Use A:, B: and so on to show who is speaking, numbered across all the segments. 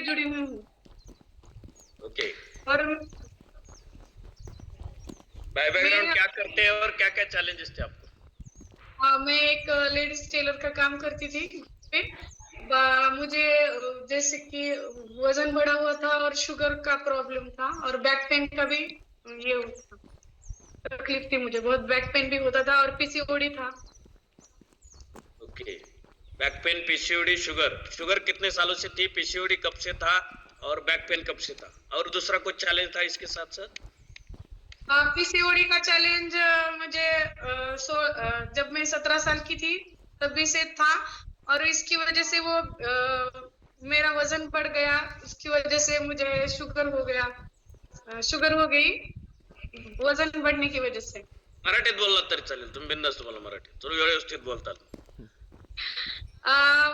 A: जुड़ी हुई हूँ।
B: ओके,
A: और
B: बाय बैकग्राउंड
A: मैं
B: क्या करते हैं और क्या क्या चैलेंजेस थे आपको?
A: मैं एक लेडीज टेलर का काम करती थी पे मुझे जैसे कि वजन बढ़ा हुआ था और शुगर का प्रॉब्लम था और बैक पेन का भी ये तकलीफ थी। मुझे बहुत बैक पेन भी होता था और पीसीओडी था।
B: Okay, back pain, PCOD, sugar. Sugar कितने सालों से थी, पीसीओडी कब से था और बैक पेन कब से था, और दूसरा कुछ चैलेंज था इसके साथ साथ?
A: पीसीओडी का चैलेंज मुझे जब मैं 17 साल की थी तभी से था और इसकी वजह से वो मेरा वजन बढ़ गया। उसकी वजह से मुझे शुगर हो गया, शुगर हो गई वजन बढ़ने की वजह से।
B: मराठीत बोललात तरी चालेल, तुम्ही बिंदास्त बोला मराठीत, तुम्ही व्यवस्थित बोलताल.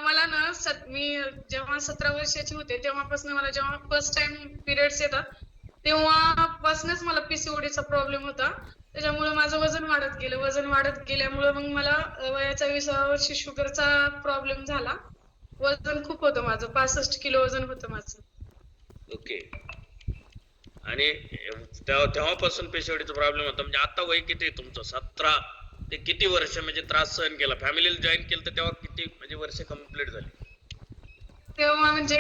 A: मला ना मी जेव्हा 17 वर्षाची होते तेव्हापासून मला जेव्हा फर्स्ट टाइम पिरियड्स येतात तेव्हापासूनच मला पीसीओडीचा प्रॉब्लेम होता. त्याच्यामुळे माझं वजन वाढत गेलं. वजन वाढत गेल्यामुळे मग मला वयाच्या 20व्या वर्षी शुगरचा प्रॉब्लेम झाला. वजन खूप होतं माझं, 65 किलो वजन होतं माझं.
B: ओके, आणि तेव्हापासून पीसीओडीचा प्रॉब्लेम होता, म्हणजे आता वय किती आहे तुमचं? 17 ते किती वर्ष म्हणजे त्रास सहन केला? फॅमिलीला जॉईन केलं तर तेव्हा किती म्हणजे वर्ष कंप्लीट झाली?
A: तेव्हा म्हणजे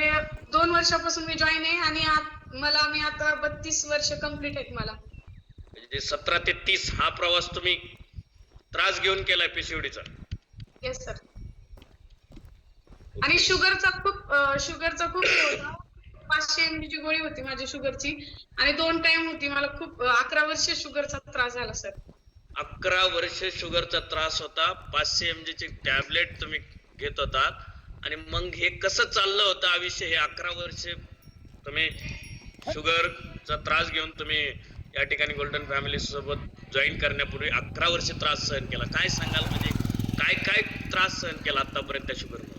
A: 2 वर्षापासून मी जॉईन आहे आणि मी आता 32 वर्ष कंप्लीट आहेत मला.
B: म्हणजे 17 ते 30 हा प्रवास तुम्ही त्रास घेऊन केलाय पीसीओडीचा?
A: Yes sir. आणि शुगरचा खूप हे होता. 500 mg ची गोळी होती माझी शुगरची आणि 2 टाइम होती. मला खूप 11 वर्ष शुगरचा त्रास झाला सर.
B: 11 वर्ष शुगरचा त्रास होता, 500 mg ची टॅबलेट तुम्ही घेत होतात, आणि मग हे कसं चाललं होतं आयुष्य? हे 11 वर्ष तुम्ही शुगरचा त्रास घेऊन तुम्ही या ठिकाणी गोल्डन फॅमिली सोबत जॉईन करण्यापूर्वी 11 वर्ष त्रास सहन केला. काय सांगाल, म्हणजे काय काय त्रास सहन केला आतापर्यंत शुगरमुळे?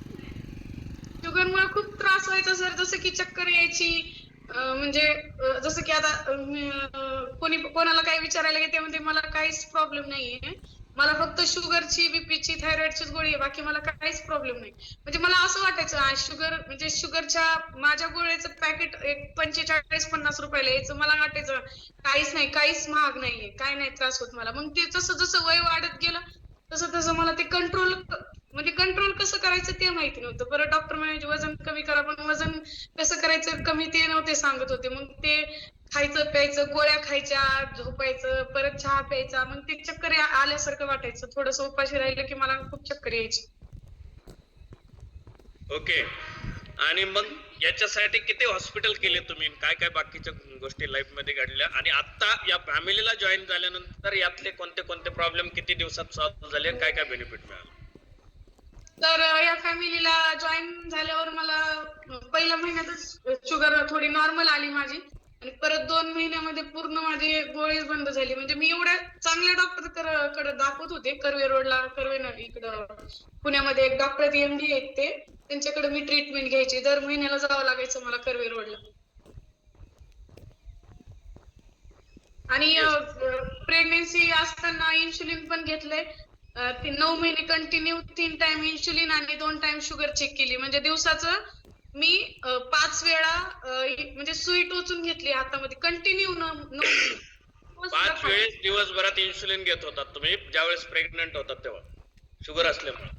A: शुगरमुळे खूप त्रास व्हायचा सर, जसं की चक्कर यायची. म्हणजे जसं की आता कोणाला काही विचारायला गेले ते म्हणते मला काहीच प्रॉब्लेम नाहीये. मला फक्त शुगरची, बीपीची, थायरॉइडचीच गोळी आहे. बाकी मला काहीच प्रॉब्लेम नाही. म्हणजे मला असं वाटायचं शुगर म्हणजे शुगरच्या माझ्या गोळ्याचं पॅकेट एक 45-50 रुपयाला यायचं. मला वाटायचं काहीच नाही, काहीच महाग नाहीये, काय नाही त्रास होत मला. मग ते जसं जसं वय वाढत गेलं तसं तसं मला ते कंट्रोल कसं करायचं ते माहिती नव्हतं. बरं डॉक्टर म्हणायचे वजन कमी करा, पण वजन कसं करायचं कमी ते नव्हते सांगत होते. मग ते खायचं प्यायचं, गोळ्या खायच्या, झोपायचं, परत चहा प्यायचा. मग ते चक्कर आल्यासारखं वाटायचं. थोडंसं उपाशी राहिलं की मला खूप चक्कर यायची.
B: ओके, आणि मग याच्यासाठी किती हॉस्पिटल केले तुम्ही, काय काय बाकीच्या गोष्टी लाईफ मध्ये घडल्या, आणि आता या फॅमिलीला जॉईन झाल्यानंतर यातले कोणते कोणते प्रॉब्लेम किती दिवसात सॉल्व्ह झाले आणि काय काय बेनिफिट मिळाले?
A: तर या फॅमिलीला जॉईन झाल्यावर मला पहिल्या महिन्यातच शुगर थोडी नॉर्मल आली माझी आणि परत 2 महिन्यामध्ये पूर्ण माझी गोळीच बंद झाली. म्हणजे मी एवढ्या चांगल्या डॉक्टर कडे दाखवत होते, कर्वे रोडला, इकडं पुण्यामध्ये एक डॉक्टर एमडी आहेत ते, त्यांच्याकडे मी ट्रीटमेंट घ्यायची. दर महिन्याला जावं लागायचं मला कर्वे रोडला. आणि प्रेग्नेन्सी असताना इन्शुलिन पण घेतलंय. 9 महिने कंटिन्यू 3 टाइम इन्शुलिन आणि 2 टाइम शुगर चेक केली. म्हणजे दिवसाचं मी 5 वेळा म्हणजे सुई टोचून घेतली हातामध्ये कंटिन्यू 9 महिने.
B: 5 वेळेस दिवसभरात इन्सुलिन घेत होतात तुम्ही ज्यावेळेस प्रेग्नंट होतात तेव्हा, शुगर असल्यामुळे?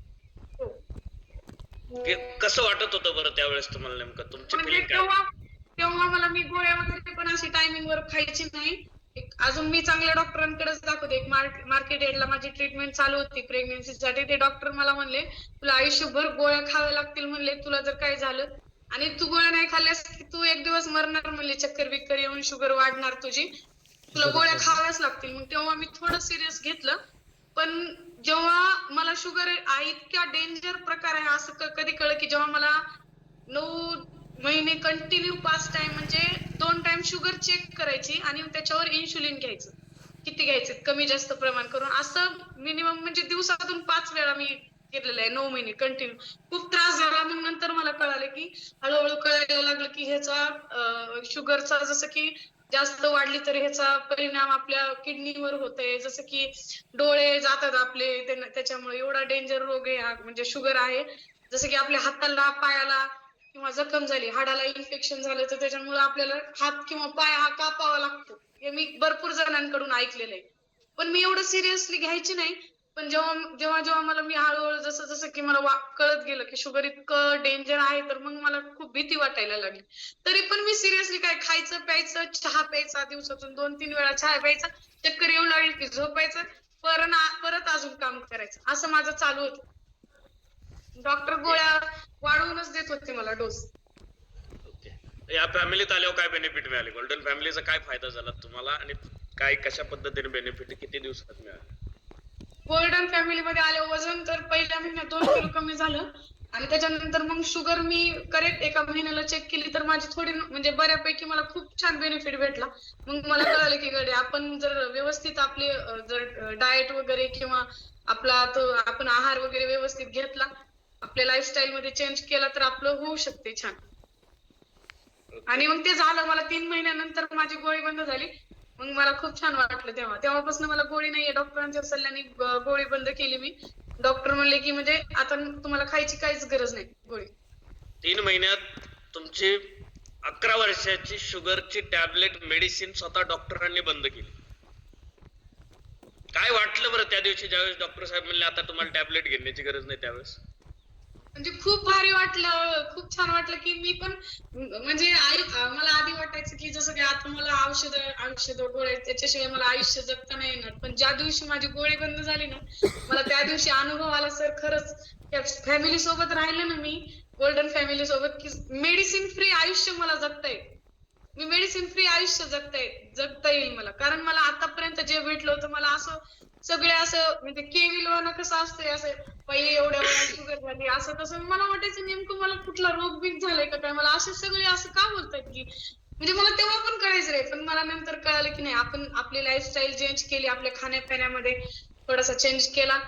B: कसं वाटत होतं बरं त्यावेळेस तुम्हाला, नेमकं तुमची फिलिंग काय?
A: तेव्हा मला मी गोळ्या वगैरे पण अशी टायमिंग वर खायची नाही. अजून मी चांगल्या डॉक्टरांकडेच दाखवते. एक मार्केट एडला माझी ट्रीटमेंट चालू होती प्रेग्नन्सीसाठी. ते डॉक्टर मला म्हणले तुला आयुष्यभर गोळ्या खाव्या लागतील म्हणले, तुला जर काय झालं आणि तू गोळ्या नाही खाल्ल्यास तू एक दिवस मरणार म्हणले, चक्कर बिक्कर येऊन शुगर वाढणार तुझी, तुला गोळ्या खाव्याच लागतील. मग तेव्हा मी थोडं सिरियस घेतलं. पण जेव्हा मला शुगर इतक्या डेंजर प्रकार आहे असं कधी कळलं की जेव्हा मला 9 महिने कंटिन्यू 5 टाइम म्हणजे 2 टाइम शुगर चेक करायची आणि त्याच्यावर इन्शुलिन घ्यायचं. किती घ्यायचे कमी जास्त प्रमाण करून, असं मिनिमम म्हणजे दिवसातून 5 वेळा मी घेतलेलं आहे 9 महिने कंटिन्यू. खूप त्रास झाला. मग नंतर मला कळालं की हळूहळू कळायला लागलं की ह्याचा शुगरचा जसं की जास्त वाढली तर ह्याचा परिणाम आपल्या किडनीवर होतोय. जसं की डोळे जातात आपले, त्याच्यामुळे एवढा डेंजर रोग आहे हा म्हणजे शुगर आहे. जसं की आपल्या हाताला पायाला किंवा जखम झाली, हाडाला इन्फेक्शन झालं तर त्याच्यामुळे आपल्याला हात किंवा पाय हा कापावा लागतो. हे मी भरपूर जणांकडून ऐकलेलं आहे. पण मी एवढं सिरियसली घ्यायची नाही. पण जेव्हा जेव्हा जेव्हा मला मी हळूहळू जसं जसं की मला कळत गेलं की शुगर इतकं डेंजर आहे, तर मग मला खूप भीती वाटायला लागली. तरी पण मी सिरियसली काय खायचं प्यायचं, चहा प्यायचा, दिवसातून 2-3 वेळा चहा प्यायचा, चक्कर येऊ लागली की झोपायचं, परत अजून काम करायचं, असं माझं चालू होतं. Doctor
B: okay.
A: गोळ्या वाढवूनच देत होते मला डोस.
B: ओके. या फॅमिलीत आल्यावर काय बेनिफिट मिळाले? गोल्डन फॅमिलीचा काय फायदा झाला तुम्हाला आणि काय कशा पद्धतीने बेनिफिट किती दिवसात मिळाले?
A: गोल्डन फॅमिलीमध्ये आले, वजन तर पहिल्या महिन्यात 2 किलो कमी झालं आणि त्याच्यानंतर मग शुगर मी करेक्ट एका महिन्याला चेक केली तर माझी थोडी म्हणजे बऱ्यापैकी मला खूप छान बेनिफिट भेटला. मग मला कळालं की गडे आपण जर व्यवस्थित आपले जर डाएट वगैरे किंवा आपला तो आपण आहार वगैरे व्यवस्थित घेतला, आपल्या लाईफस्टाईल मध्ये चेंज केला तर आपलं होऊ शकते छान. आणि मग ते झालं, मला 3 महिन्यानंतर माझी गोळी बंद झाली. मग मला खूप छान वाटलं तेव्हापासून मला गोळी नाहीये, डॉक्टरांच्या सल्ल्याने गोळी बंद केली मी. डॉक्टर म्हणले की म्हणजे आता तुम्हाला खायची काहीच गरज नाही गोळी.
B: 3 महिन्यात तुमची 11 वर्षाची शुगरची टॅबलेट मेडिसिन स्वतः डॉक्टरांनी बंद केली. काय वाटलं बरं त्या दिवशी ज्यावेळेस डॉक्टर साहेब म्हणले आता तुम्हाला टॅबलेट घेण्याची गरज नाही त्यावेळेस?
A: म्हणजे खूप भारी वाटलं, खूप छान वाटलं की मी पण म्हणजे मला आधी वाटायचं की जसं की आता मला औषध गोळ्या त्याच्याशिवाय मला आयुष्य जगता नाही येणार. पण ज्या दिवशी माझी गोळी बंद झाली ना, मला त्या दिवशी अनुभव आला सर खरंच त्या फॅमिली सोबत राहिले ना मी, गोल्डन फॅमिली सोबत, की मेडिसिन फ्री आयुष्य मला जगता येईल. मी मेडिसिन फ्री आयुष्य जगता येईल मला. कारण मला आतापर्यंत जे भेटलं होतं मला असं सगळे असं म्हणजे केविलवाणं कसं असतंय असं पहिले एवढ्या वयात शुगर झाली असं तसं मला वाटायचं नेमकं मला कुठला रोग बीग झालाय का काय, मला असे सगळे असं का बोलतायत की म्हणजे मला तेव्हा पण कळायचं रे. पण मला नंतर कळालं की नाही, आपण आपली लाईफस्टाईल चेंज केली, आपल्या खाण्यापिण्यामध्ये थोडासा चेंज केला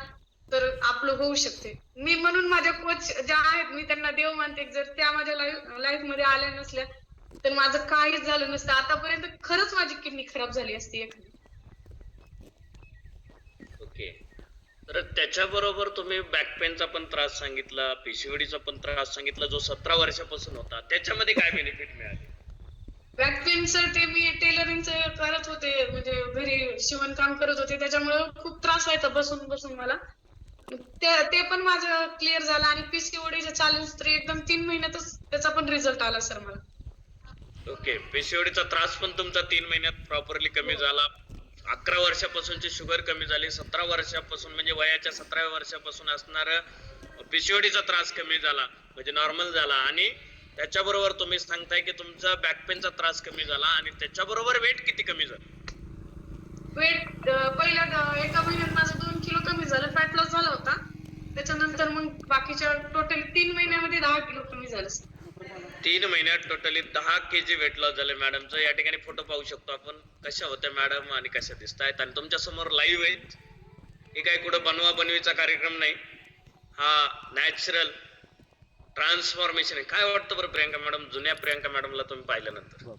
A: तर आपलं होऊ शकते. मी म्हणून माझ्या कोच ज्या आहेत मी त्यांना देव मानते. जर त्या माझ्या लाईफ मध्ये आल्या नसल्या तर माझं काहीच झालं नसतं आतापर्यंत. खरंच माझी किडनी खराब झाली असती एखादी.
B: ओके. तर त्याच्याबरोबर तुम्ही बॅक पेनचा पण त्रास सांगितला, पीसीओडीचा पण त्रास सांगितला जो 17 वर्षापासून होता. त्याच्यामध्ये काय बेनिफिट मिळाले?
A: बॅक पेनचं ते मी टेलरिंगचं करत होते, म्हणजे घरी शिवणकाम करत होते, त्याच्यामुळं खूप त्रास व्हायचा बसून बसून मला. ते पण माझं क्लिअर झालं आणि पीसीओडीचं चॅलेंज तर एकदम 3 महिन्यातच त्याचा पण रिझल्ट आला सर मला.
B: ओके. पीसीओडीचा त्रास पण तुमचा 3 महिन्यात प्रॉपरली कमी झाला. 11 वर्षापासूनची शुगर कमी झाली. 17 वर्षापासून म्हणजे वयाच्या 17व्या वर्षापासून असणारं पीसीओडीचा त्रास कमी झाला, म्हणजे नॉर्मल झाला. आणि त्याच्याबरोबर तुम्ही सांगताय की तुमचा बॅक पेनचा त्रास कमी झाला आणि त्याच्याबरोबर वेट किती कमी झालं?
A: वेट पहिल्या एका महिन्यात माझं 2 किलो कमी झालं, फॅट लॉस झाला होता. त्याच्यानंतर मग बाकीच्या टोटल 3 महिन्यामध्ये 10 किलो कमी झालं सर.
B: 3 महिन्यात टोटली 10 केजी वेट लॉस झाले मॅडमचं. या ठिकाणी फोटो पाहू शकतो आपण. कशा होत्या मॅडम आणि कशा दिसतायत आणि तुमच्या समोर लाईव्ह आहेत. हे काय कुठं बनवा बनवीचा कार्यक्रम नाही, हा नॅचरल ट्रान्सफॉर्मेशन आहे. काय वाटतं बरं प्रियंका मॅडम, जुन्या प्रियंका मॅडमला तुम्ही पाहिल्यानंतर?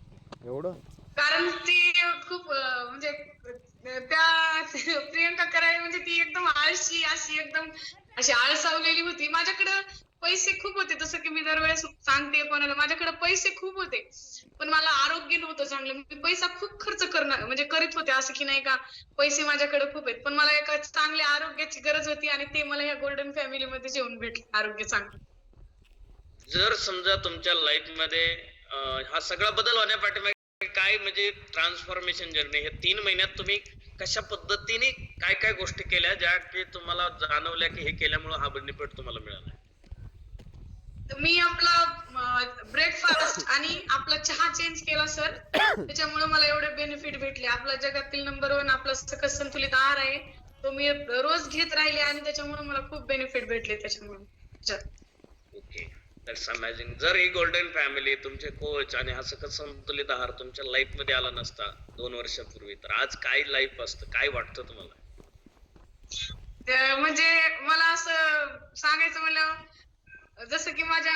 C: एवढं
A: कारण ती खूप म्हणजे त्या प्रियंका करायला म्हणजे ती एकदम आळशी अशी एकदम अशी आळसावलेली होती. माझ्याकडं पैसे खूप होते, जसं की मी दरवेळेस सांगते कोणाला, माझ्याकडे पैसे खूप होते पण मला आरोग्य नव्हतं चांगलं. मी पैसा खूप खर्च करणार म्हणजे करीत होते, असं की नाही का पैसे माझ्याकडे खूप आहेत पण मला एका चांगल्या आरोग्याची गरज होती आणि ते मला या गोल्डन फॅमिली मध्ये येऊन भेटलं आरोग्य चांगलं.
B: जर समजा तुमच्या लाईफ मध्ये हा सगळा बदल होण्यापाठीमागे काय म्हणजे ट्रान्सफॉर्मेशन जर्नी, हे 3 महिन्यात तुम्ही कशा पद्धतीने काय काय गोष्टी केल्या ज्या की तुम्हाला जाणवल्या की हे केल्यामुळे हा बेनिफिट तुम्हाला मिळाला?
A: मी आपला ब्रेकफास्ट आणि आपला चहा चेंज केला सर, त्याच्यामुळे मला एवढे बेनिफिट भेटले. आपला जगातील नंबर 1 आपला सकस संतुलित आहार आहे, तो मी रोज घेत राहिले आणि त्याच्यामुळे मला खूप बेनिफिट भेटले त्याच्यामुळे.
B: Okay, that's amazing. जर ही गोल्डन फॅमिली, तुमचे कोच आणि हा सकस संतुलित आहार तुमच्या लाईफ मध्ये आला नसता 2 वर्षापूर्वी, तर आज काय लाईफ असतं, काय वाटतं तुम्हाला?
A: म्हणजे मला असं सांगायचं म्हणलं जसं की माझ्या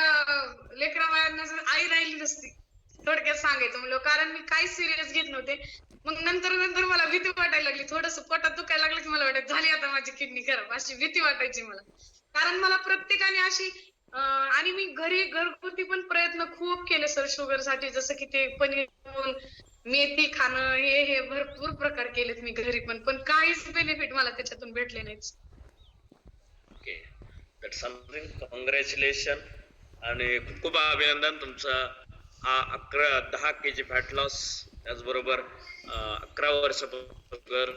A: लेकराबाळांना जर आई राहिली नसती, थोडक्यात सांगायचं म्हणलं, कारण मी काही सिरियस घेत नव्हते. मग नंतर नंतर मला भीती वाटायला लागली, थोडस पोटात दुखायला लागलं की मला वाटायचं झाली आता माझी किडनी खराब, अशी भीती वाटायची मला. कारण मला प्रत्येकाने अशी आणि मी घरगुती पण प्रयत्न खूप केले सर शुगर साठी, जसं की ते पनीर, मेथी खाणं, हे भरपूर प्रकार केलेत मी घरी पण काहीच बेनिफिट मला त्याच्यातून भेटले नाहीत.
B: Okay, that's something. कॉंग्रॅच्युलेशन आणि खूप खूप अभिनंदन तुमचं. 10 kg फॅट लॉस, त्याचबरोबर 11 वर्ष शुगर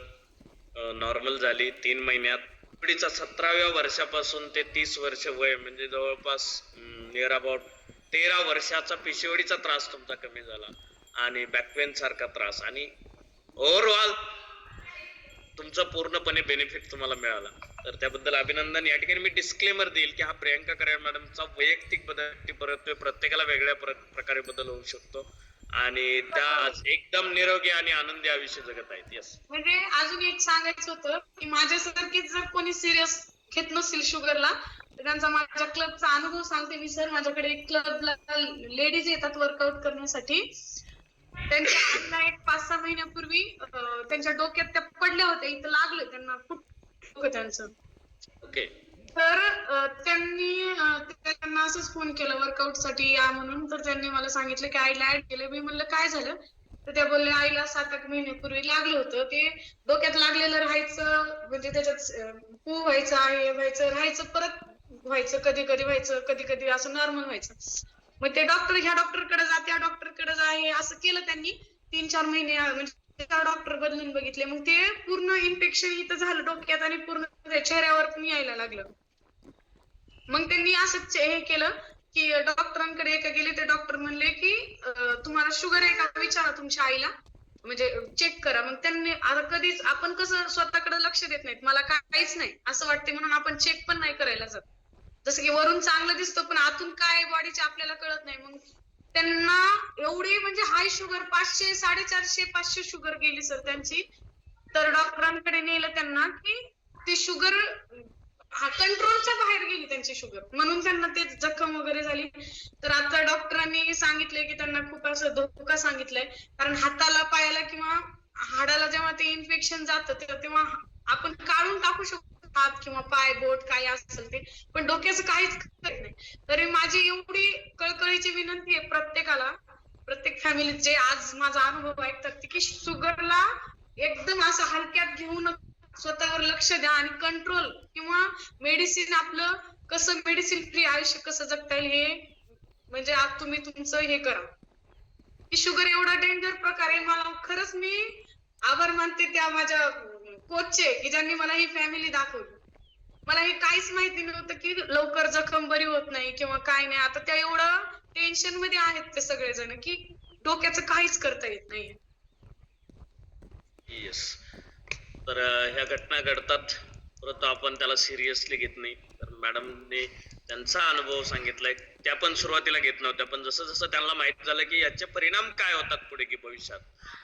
B: नॉर्मल झाली 3 महिन्यात. पिढीचा 17व्या वर्षापासून ते 30 वर्ष वय, म्हणजे जवळपास नियर अबाउट 13 वर्षाचा पिशिवडीचा त्रास तुमचा कमी झाला आणि बॅकपेन सारखा त्रास, आणि ओव्हरऑल तुमचा पूर्णपणे बेनिफिट तुम्हाला मिळाला. तर त्याबद्दल अभिनंदन. या ठिकाणी मी डिस्क्लेमर देईल की हा प्रियंका कराड मॅडमचा वैयक्तिक बदल, परंतु प्रत्येकाला वेगळ्या प्रकारे बदल होऊ शकतो आणि त्या आज एकदम निरोगी आणि आनंदी आयुष्य जगत आहेत. यस,
A: म्हणजे अजून एक सांगायचं होतं की माझ्यासारखीच जर कोणी सिरियस घेत नसेल शुगरला, तर त्यांचा माझ्या क्लबचा अनुभव सांगते मी सर. माझ्याकडे एक क्लबला लेडीज येतात वर्कआउट करण्यासाठी. त्यांच्या आईला एक 5-6 महिन्यापूर्वी त्यांच्या डोक्यात त्या पडल्या होत्या, इथं लागलं त्यांना खूप डोकं त्यांचं.
B: ओके.
A: तर त्यांना असंच फोन केला वर्कआउट साठी या म्हणून. तर त्यांनी मला सांगितलं की आईला ऍड केलं. मी म्हणलं काय झालं, तर त्या बोलले आईला 7-8 महिन्यापूर्वी लागलं होतं. ते डोक्यात लागलेलं राहायचं, म्हणजे त्याच्यात पू व्हायचं, आहे व्हायचं, राहायचं, परत व्हायचं, कधी कधी व्हायचं, कधी कधी असं नॉर्मल व्हायचं. मग ते ह्या डॉक्टरकडे जा, त्या डॉक्टरकडे जा, हे असं केलं त्यांनी 3-4 महिने. म्हणजे डॉक्टर बदलून बघितले. मग ते पूर्ण इन्फेक्शन इथं झालं डोक्यात आणि पूर्ण चेहऱ्यावर पण यायला लागलं. मग त्यांनी असंच हे केलं की डॉक्टरांकडे गेले. ते डॉक्टर म्हणले की तुम्हाला शुगर आहे का विचारा तुमच्या आईला, म्हणजे चेक करा. मग त्यांनी, आता कधीच आपण कसं स्वतःकडे लक्ष देत नाहीत, मला काहीच नाही असं वाटते म्हणून आपण चेक पण नाही करायला जात. जसं की वरून चांगलं दिसतं पण आतून काय बॉडीचे आपल्याला कळत नाही. मग त्यांना एवढी म्हणजे हाय शुगर, 500, 450, 500 शुगर गेली सर त्यांची. तर डॉक्टरांकडे नेलं त्यांना की ती शुगर कंट्रोलच्या बाहेर गेली त्यांची शुगर, म्हणून त्यांना ते जखम वगैरे झाली. तर आता डॉक्टरांनी सांगितलंय की त्यांना खूप असं धोका सांगितलंय, कारण हाताला, पायाला किंवा हाडाला जेव्हा ते इन्फेक्शन जातं तेव्हा आपण काढून टाकू शकतो हात किंवा पाय, बोट काय असेल ते, पण डोक्याचं काहीच करत नाही. तरी माझी एवढी कळकळीची विनंती आहे प्रत्येकाला, प्रत्येक फॅमिलीत जे आज माझा अनुभव ऐकतात की शुगरला एकदम असं हलक्यात घेऊन स्वतःवर लक्ष द्या आणि कंट्रोल किंवा मेडिसिन, आपलं कसं मेडिसिन फ्री आयुष्य कसं जगता येईल हे, म्हणजे आज तुम्ही तुमचं हे करा. की शुगर एवढा डेंजर प्रकार आहे. मला खरंच मी आभार मानते त्या माझ्या कोचचे की ज्यांनी मला ही फॅमिली दाखवली. मला हे काहीच माहिती नव्हतं की लवकर जखम बरी होत नाही किंवा काय नाही. आता त्या एवढं टेन्शन मध्ये आहेत ते सगळेजण की डोक्याचं काहीच करता येत नाहीये.
B: येस. तर ह्या घटना घडतात, परंतु आपण त्याला सिरियसली घेत नाही. तर मॅडमने त्यांचा अनुभव सांगितलाय, त्या पण सुरुवातीला घेत नव्हत्या, पण जसं जसं त्यांना माहित झालं की याचे परिणाम काय होतात पुढे की भविष्यात,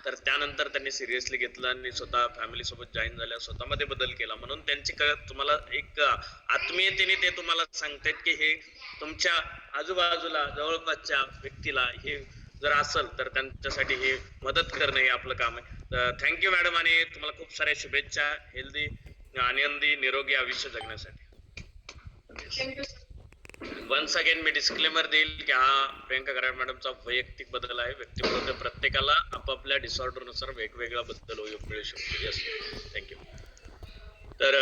B: तर त्यानंतर त्यांनी सिरियसली घेतलं आणि स्वतः फॅमिली सोबत जॉईन झाल्या, स्वतःमध्ये बदल केला. म्हणून त्यांची तुम्हाला एक आत्मीयतेने ते तुम्हाला सांगतायत की हे तुमच्या आजूबाजूला जवळपासच्या व्यक्तीला हे जर असेल तर त्यांच्यासाठी हे मदत करणं हे आपलं काम आहे. तर थँक्यू मॅडम, आणि तुम्हाला खूप साऱ्या शुभेच्छा हेल्दी, आनंदी, निरोगी आयुष्य जगण्यासाठी.
A: थँक्यू.
B: वन्स अगेन मी डिस्क्लेमर देईल की हा प्रियंका कराड मॅडमचा वैयक्तिक बदल आहे. व्यक्तिगत प्रत्येकाला आपापल्या डिसऑर्डर नुसार वेगवेगळा बदल मिळू शकतो. Yes, thank you. तर